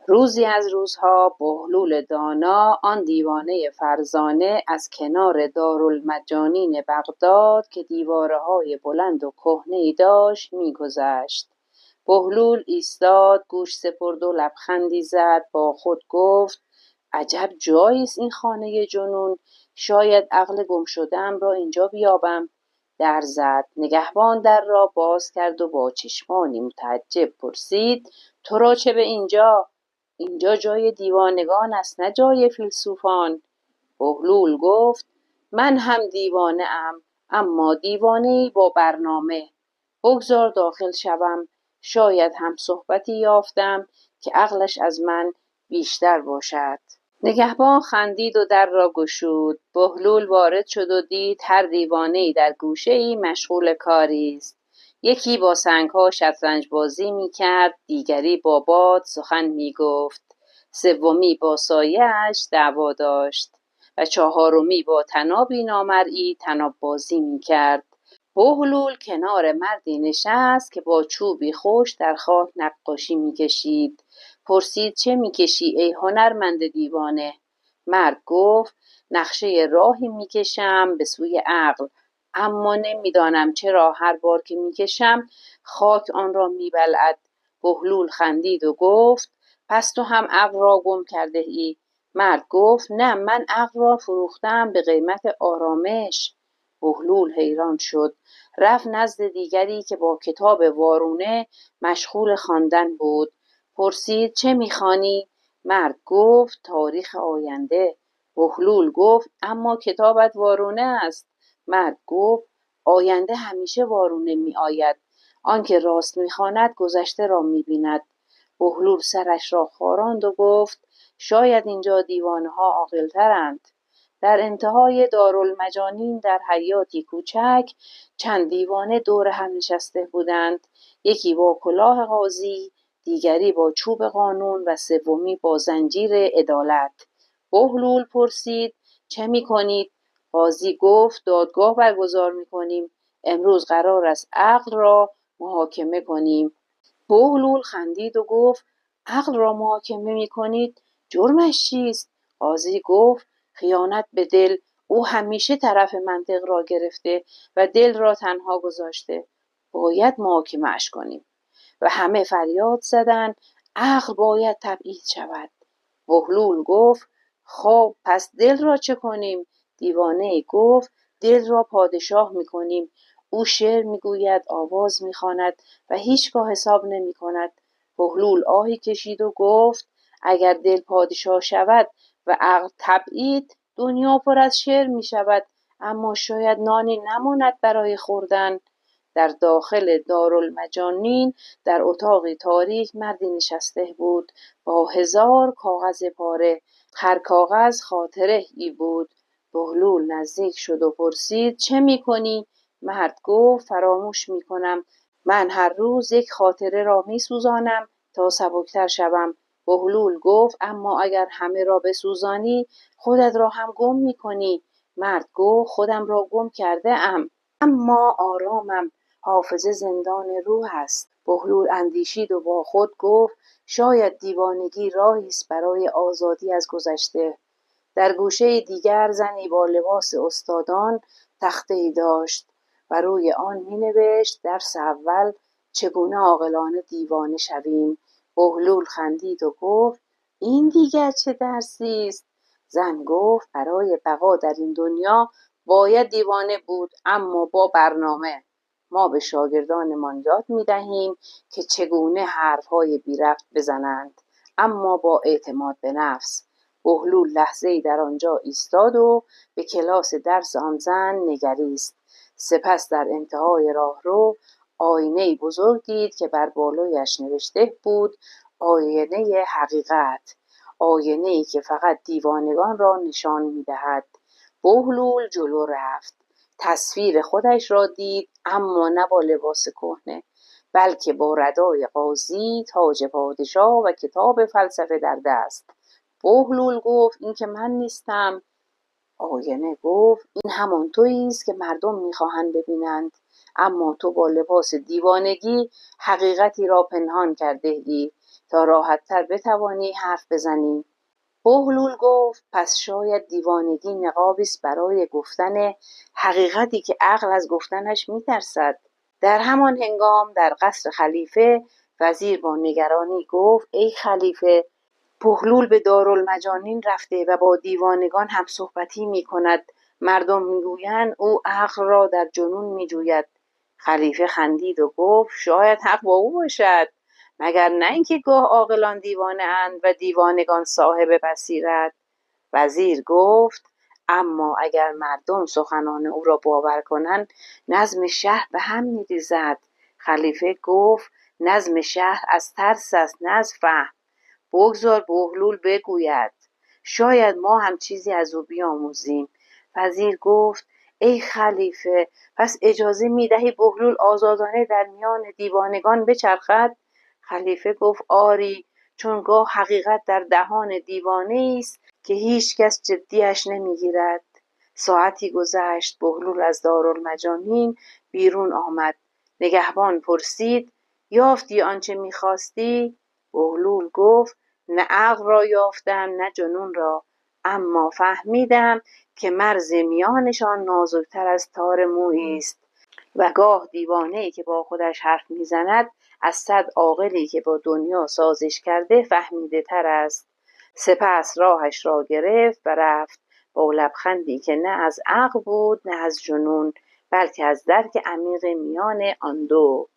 روزی از روزها بهلول دانا آن دیوانه فرزانه از کنار دارالمجانین بغداد که دیواره‌های بلند و کهنه‌ای داشت می‌گذشت. بهلول ایستاد، گوش سپرد و لبخندی زد. با خود گفت عجب جایی است این خانه جنون، شاید عقل گم شده‌ام را اینجا بیابم. در زد. نگهبان در را باز کرد و با چشمانی متعجب پرسید تو را چه به اینجا؟ اینجا جای دیوانگان است نه جای فیلسوفان. بهلول گفت من هم دیوانه ام، اما دیوانه‌ای با برنامه. بگذار داخل شوم، شاید هم صحبتی یافتم که عقلش از من بیشتر باشد. نگهبان خندید و در را گشود. بهلول وارد شد و دید هر دیوانه‌ای در گوشه‌ای مشغول کاری است. یکی با سنگ‌ها شطرنج بازی می‌کرد، دیگری با باد سخن می‌گفت، سومی با سایه‌اش دعوا داشت و چهارمی با طنابی نامرئی طناب بازی می‌کرد. بهلول کنار مردی نشست که با چوبی خشک در خاک نقاشی می‌کشید. پرسید چه می‌کشی ای هنرمند دیوانه؟ مرد گفت نقشه راهی می‌کشم به سوی عقل، اما نمی‌دانم چرا هر بار که می‌کشم خاک آن را می‌بلعد. بهلول خندید و گفت پس تو هم عقل را گم کرده ای. مرد گفت نه، من عقل را فروختم به قیمت آرامش. بهلول حیران شد. رفت نزد دیگری که با کتاب وارونه مشغول خواندن بود. پرسید چه می‌خوانی؟ مرد گفت تاریخ آینده. بهلول گفت اما کتابت وارونه است. مرد گفت آینده همیشه وارونه می‌آید. آنکه راست می‌خواند گذشته را می‌بیند. بهلول سرش را خاراند و گفت شاید اینجا دیوانه‌ها عاقل‌ترند. در انتهای دارالمجانین در حیاطی کوچک چند دیوانه دور هم نشسته بودند. یکی با کلاه قاضی، دیگری با چوب قانون و سومی با زنجیر عدالت. بهلول پرسید چه می‌کنید؟ قاضی گفت دادگاه برگزار می‌کنیم. امروز قرار است عقل را محاکمه کنیم. بهلول خندید و گفت عقل را محاکمه می‌کنید؟ جرمش چیست؟ قاضی گفت خیانت به دل. او همیشه طرف منطق را گرفته و دل را تنها گذاشته. باید محاکمه‌اش کنیم. و همه فریاد زدند عقل باید تبعید شود. بهلول گفت خب پس دل را چه کنیم؟ دیوانه گفت دل را پادشاه می‌کنیم. او شعر می‌گوید، آواز می‌خواند و هیچگاه حساب نمی‌کند. بهلول آهی کشید و گفت اگر دل پادشاه شود و عقل تبعید، دنیا پر از شعر می‌شود، اما شاید نانی نماند برای خوردن. در داخل دارالمجانین در اتاقی تاریک مردی نشسته بود با 1000 کاغذ پاره. هر کاغذ خاطره ای بود. بهلول نزدیک شد و پرسید چه می‌کنی؟ مرد گفت فراموش می‌کنم. من هر روز یک خاطره را می‌سوزانم تا سبکتر شوم. بهلول گفت اما اگر همه را بسوزانی خودت را هم گم می‌کنی. مرد گفت خودم را گم کرده ام، اما آرامم. حافظه زندان روح است. بهلول اندیشید و با خود گفت شاید دیوانگی راهی است برای آزادی از گذشته. در گوشه دیگر زنی با لباس استادان تخته‌ای داشت و روی آن می‌نوشت درس اول چگونه عاقلانه دیوانه شویم. بهلول خندید و گفت این دیگر چه درسی است؟ زن گفت برای بقا در این دنیا باید دیوانه بود، اما با برنامه. ما به شاگردانمان یاد می‌دهیم که چگونه حرف‌های بی‌ربط بزنند، اما با اعتماد به نفس. بهلول لحظه‌ای در آنجا ایستاد و به کلاس درس آن زن نگریست. سپس در انتهای راهرو آینه‌ای بزرگ دید که بر بالایش نوشته بود آینه حقیقت، آینه‌ای که فقط دیوانگان را نشان می‌دهد. بهلول جلو رفت. تصویر خودش را دید، اما نه با لباس کهنه، بلکه با ردای قاضی، تاج پادشاه و کتاب فلسفه در دست. بهلول گفت این که من نیستم. آینه گفت این همان تویی است که مردم می‌خواهند ببینند، اما تو با لباس دیوانگی حقیقتی را پنهان کرده ای تا راحت‌تر بتوانی حرف بزنی. بهلول گفت پس شاید دیوانگی نقابی است برای گفتن حقیقتی که عقل از گفتنش می‌ترسد. در همان هنگام در قصر خلیفه وزیر با نگرانی گفت ای خلیفه، بهلول به دارالمجانین رفته و با دیوانگان هم صحبتی می کند. مردم میگویند او عقل را در جنون میجوید. خلیفه خندید و گفت شاید حق با او باشد، مگر نه اینکه گاه عاقلان دیوانه اند و دیوانگان صاحب بصیرت. وزیر گفت اما اگر مردم سخنان او را باور کنند نظم شهر به هم میریزد. خلیفه گفت نظم شهر از ترس است نه از فهم. بگذار بهلول بگوید، شاید ما هم چیزی از او بیاموزیم. وزیر گفت ای خلیفه، پس اجازه میدهی بهلول آزادانه در میان دیوانگان بچرخد؟ خلیفه گفت آری، چون گاه حقیقت در دهان دیوانه است که هیچ کس جدیش نمیگیرد. ساعتی گذشت، بهلول از دارالمجانین بیرون آمد. نگهبان پرسید یافتی آنچه میخواستی؟ بهلول گفت نه عقل را یافتم نه جنون را، اما فهمیدم که مرز میانشان نازکتر از تار مویی است و گاه دیوانه‌ای که با خودش حرف میزند از 100 عاقلی که با دنیا سازش کرده فهمیده تر است. سپس راهش را گرفت و رفت با لبخندی که نه از عقل بود نه از جنون، بلکه از درک عمیق میان آن دو.